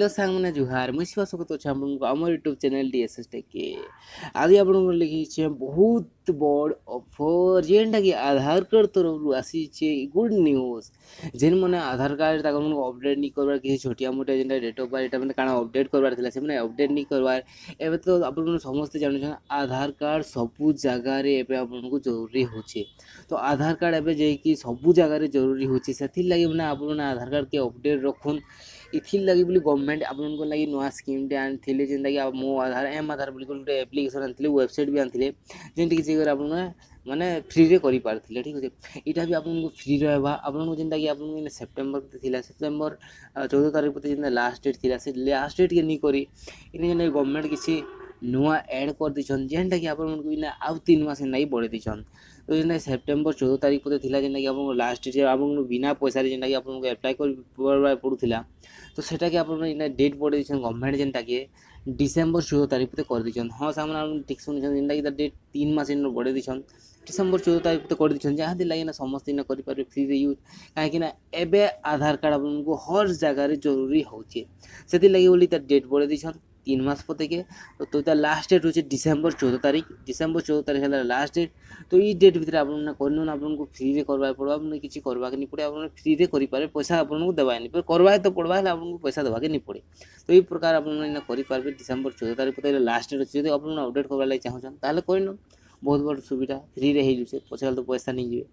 सांग मैंने जुहार मुझ स्वागत अच्छे आपको आम यूट्यूब चैनल डीएसएस टेक के आज आप लिखी बहुत बड़ ऑफर जेनटा कि आधार कार्ड तरफ आसी गुड न्यूज जेन मैंने आधार कार्ड अपडेट नहीं करवार किसी छोटिया मोटा जेनटा डेट ऑफ बर्थ मैंने काना अपडेट करवार था से अपडेट नहीं करवार एवं तो आप समस्ते जानते आधार कार्ड सबू जगार आपको जरूरी होचे तो आधार कार्ड एवं जे सबू जगार जरूरी होची से लगे मैंने आप आधार कार्ड के अपडेट रखुन इथिर लगी बोली गवर्नमेंट आपन को लगी नुआ स्कीम टे आनथिले जेनटा कि मो आधार एम आधार बोली गोटे एप्लिकेशन आनथिले वेबसाइट भी आनथिले जेनटा कि जे आपन माने फ्री रे करि पारथिले ठीक अछि इटा भी आपन को फ्री रहबा आपन को जेनटा कि आपन को सितंबर थिला सितंबर 14 तारिख पते जेनटा लास्ट डेट थिला से लास्ट डेट के नी करी इन जेन गवर्नमेंट किसी नुआ ऐड कर दिछन जेनटा कि आपन को इना आउ 3 मास नहीं बढ़े दिछन तो जेनटा सितंबर 14 तारिख पते थिला जेनटा कि आपन लास्ट डेट आपन बिना पैसा रे जेनटा कि आपन को अप्लाई कर पड़ुथिला तो सेटा कि आपन इना डेट बढ़े दिछन गवर्नमेंट जेनटा कि डिसेंबर 14 तारिख पते कर दिछन हां सामने आपन ठीक सुनिछन जेनटा कि डेट 3 मास इन बढ़े दिछन डिसेंबर 14 तारिख पते कर दिछन जहां दिला ना समस्त इन करि पारे फ्री रे यूज काहे कि ना एबे आधार कार्ड आपन को हर जगह रे जरूरी होचे सेति लागि बोली त डेट बढ़े दिछन 3 मास पते के तो लास्ट डेट होचे डिसेंबर 14 तारिख है लास्ट डेट तो ई डेट भीतर आपन करनु आपन को फ्री रे करबा पड़ो आपन किछि करबा के नहीं पड़े आपन फ्री रे करि पारे पैसा आपन को देबा नहीं पर करबा तो पड़बा है आपन को पैसा देबा के नहीं पड़े तो ई प्रकार आपन इना करि पारबे डिसेंबर 14 तारिख पते लास्ट डेट अछि आपन अपडेट करबा लागि चाहछन ताले कोइनो बहुत बड़ सुविधा फ्री रे हे जुसे पछाल तो पैसा नहीं जीवे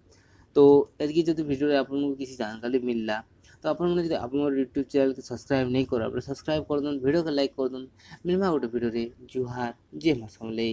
तो एतकी जदि वीडियो रे आपन को किछि जानकारी मिलला तो आप यूट्यूब चैनल के सब्सक्राइब नहीं कर सब्सक्राइब कर दन वीडियो को लाइक कर दन मिलमा गोटे वीडियो रे जुहार जय मां समले।